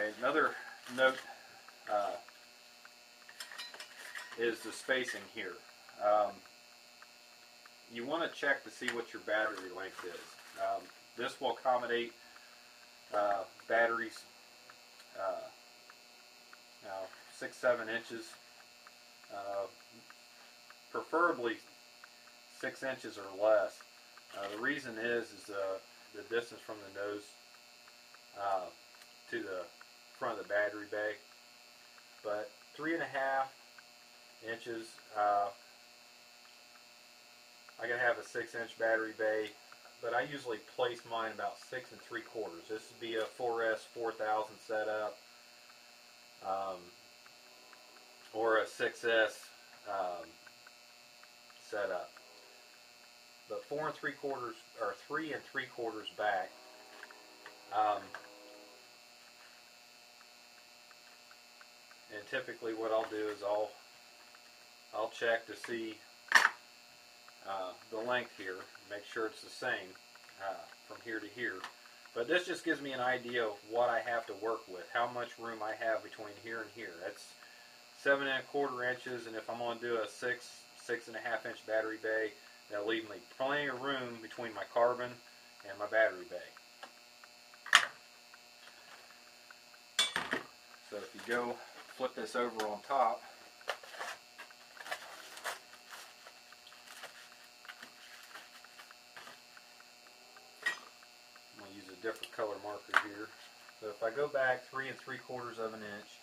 Okay, another note is the spacing here. You want to check to see what your battery length is. This will accommodate batteries 6-7 inches, preferably 6 inches or less. The reason is the distance from the nose to the front of the battery bay. But 3.5 inches, I gotta have a 6-inch battery bay, but I usually place mine about 6 3/4. This would be a 4S 4000 setup, or a 6S setup. But 4 3/4 or 3 3/4 back. And typically, what I'll do is I'll check to see the length here, make sure it's the same from here to here. But this just gives me an idea of what I have to work with, how much room I have between here and here. That's 7 1/4 inches, and if I'm going to do a 6.5 inch battery bay, that'll leave me plenty of room between my carbon and my battery bay. So if you go flip this over on top, I'm going to use a different color marker here. So if I go back 3 3/4 of an inch,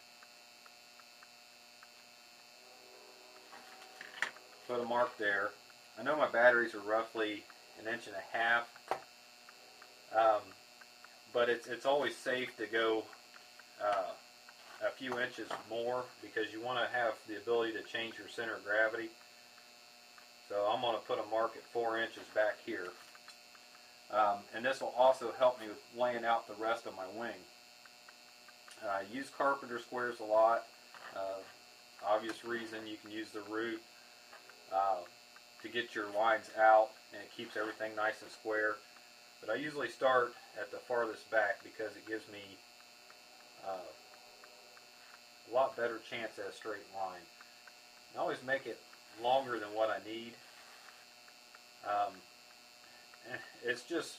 put a mark there. I know my batteries are roughly 1.5 inches, but it's always safe to go a few inches more, because you want to have the ability to change your center of gravity. So I'm going to put a mark at 4 inches back here. And this will also help me with laying out the rest of my wing. I use carpenter squares a lot. Obvious reason, you can use the root to get your lines out, and it keeps everything nice and square. But I usually start at the farthest back because it gives me a lot better chance at a straight line. I always make it longer than what I need. It's just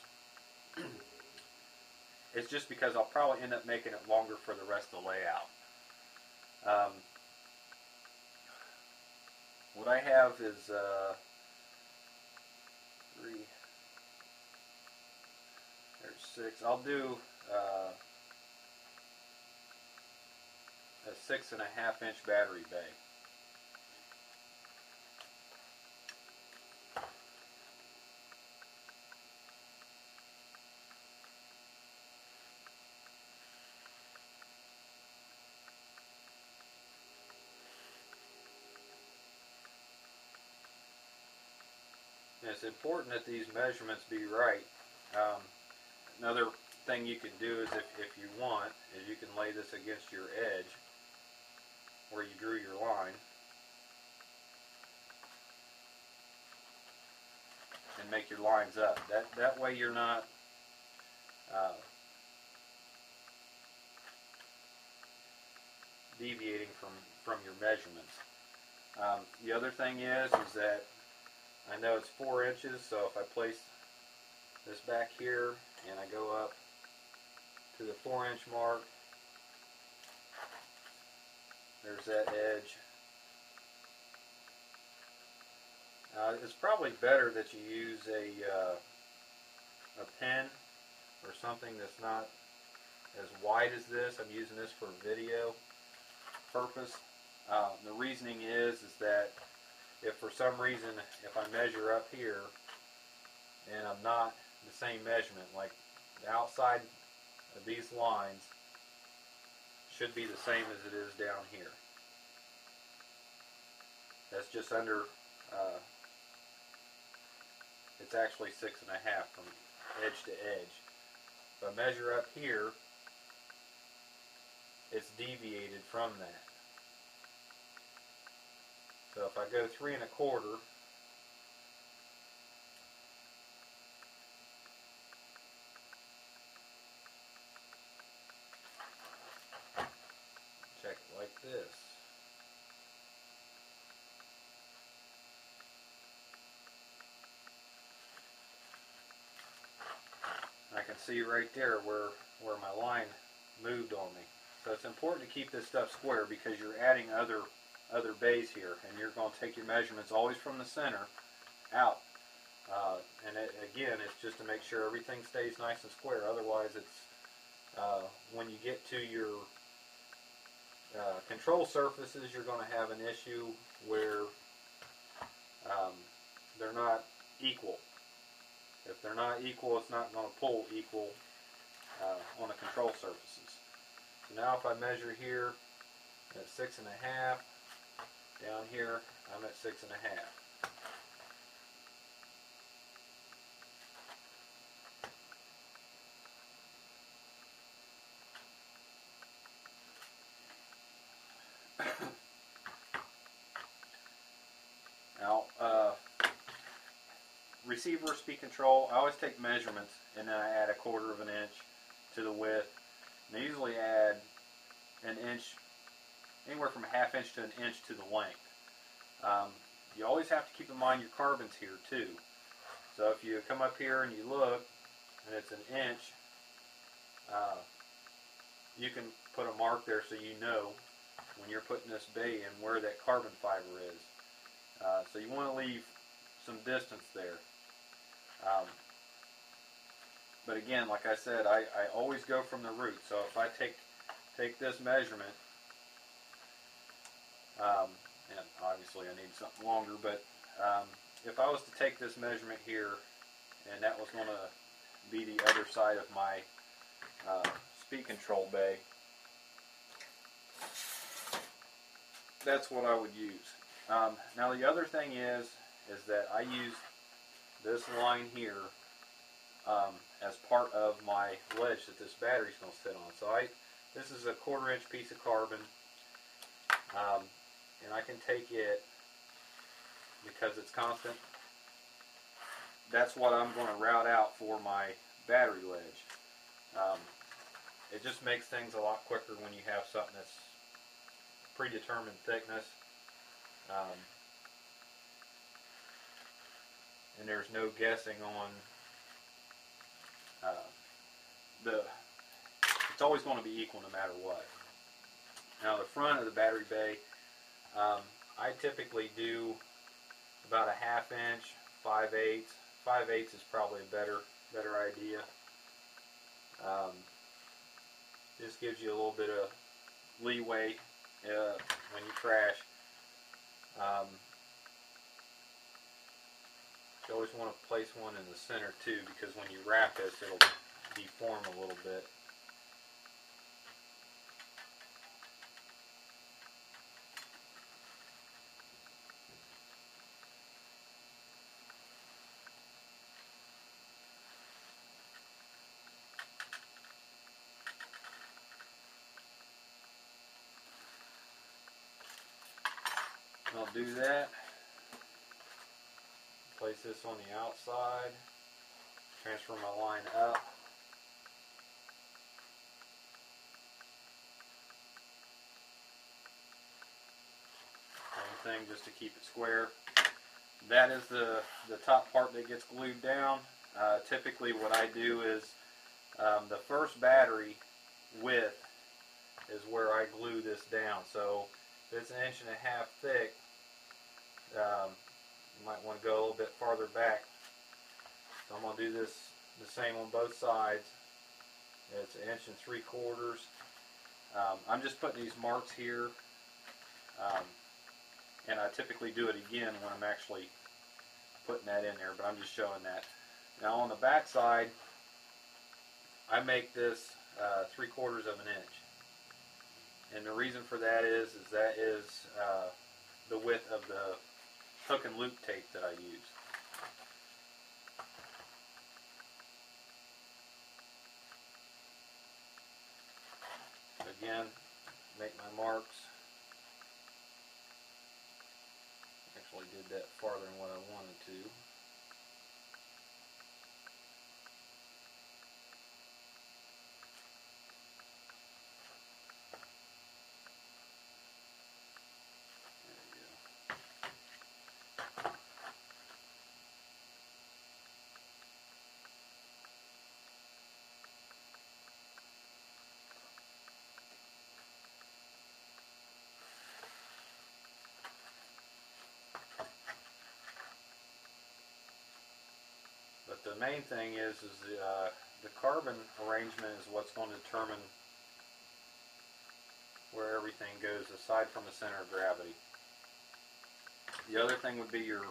because I'll probably end up making it longer for the rest of the layout. What I have is 3, there's 6. I'll do a 6.5 inch battery bay. And it's important that these measurements be right. Another thing you can do is, if you want, is you can lay this against your edge where you drew your line, and make your lines up. That way you're not deviating from your measurements. The other thing is that I know it's 4 inches, so if I place this back here and I go up to the 4-inch mark, there's that edge. It's probably better that you use a pen or something that's not as wide as this. I'm using this for video purpose. The reasoning is that if for some reason, if I measure up here and I'm not the same measurement, like the outside of these lines should be the same as it is down here. That's just under, it's actually 6.5 from edge to edge. If I measure up here, it's deviated from that. So if I go 3 1/4, see right there where my line moved on me. So it's important to keep this stuff square because you're adding other bays here, and you're going to take your measurements always from the center out. Again, it's just to make sure everything stays nice and square. Otherwise, it's when you get to your control surfaces, you're going to have an issue where they're not equal. If they're not equal, it's not going to pull equal on the control surfaces. So now if I measure here at 6.5, down here I'm at 6.5. Now, receiver speed control, I always take measurements and then I add 1/4 inch to the width. And I usually add an inch, anywhere from 1/2 inch to an inch to the length. You always have to keep in mind your carbons here too. So if you come up here and you look and it's an inch, you can put a mark there so you know when you're putting this bay in where that carbon fiber is. So you want to leave some distance there. But again, like I said, I always go from the root. So if I take this measurement, and obviously I need something longer, but if I was to take this measurement here, and that was going to be the other side of my speed control bay, that's what I would use. Now the other thing is that I use this line here as part of my ledge that this battery is going to sit on. So this is a 1/4 inch piece of carbon, and I can take it, because it's constant, that's what I'm going to route out for my battery ledge. It just makes things a lot quicker when you have something that's predetermined thickness. And there's no guessing on it's always going to be equal no matter what. Now the front of the battery bay, I typically do about 1/2 inch, 5/8. 5/8 is probably a better idea. This gives you a little bit of leeway when you crash. You always want to place one in the center too, because when you wrap this, it'll deform a little bit. I'll do that. Place this on the outside. Transfer my line up. Same thing, just to keep it square. That is the top part that gets glued down. Typically what I do is the first battery width is where I glue this down. So if it's 1.5 inches thick, you might want to go a little bit farther back. So I'm going to do this the same on both sides. It's 1 3/4 inches. I'm just putting these marks here, and I typically do it again when I'm actually putting that in there, but I'm just showing that. Now on the back side, I make this 3/4 inch. And the reason for that is that is the width of the hook and loop tape that I use. So again, make my marks. Actually did that farther than what I wanted to. the main thing is the carbon arrangement is what's going to determine where everything goes, aside from the center of gravity. The other thing would be your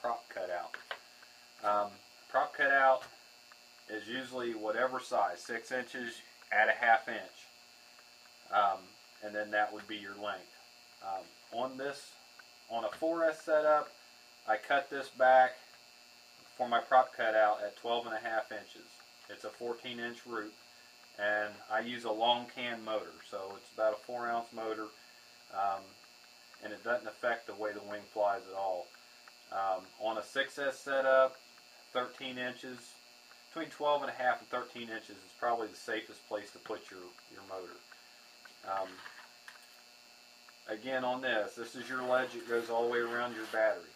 prop cutout. Prop cutout is usually whatever size, 6 inches, add a ½ inch, and then that would be your length. On a 4S setup, I cut this back for my prop cutout at 12.5 inches. It's a 14-inch root, and I use a long can motor, so it's about a 4-ounce motor, and it doesn't affect the way the wing flies at all. On a 6S setup, 13 inches, between 12.5 and 13 inches is probably the safest place to put your motor. Again, on this is your ledge that goes all the way around your battery.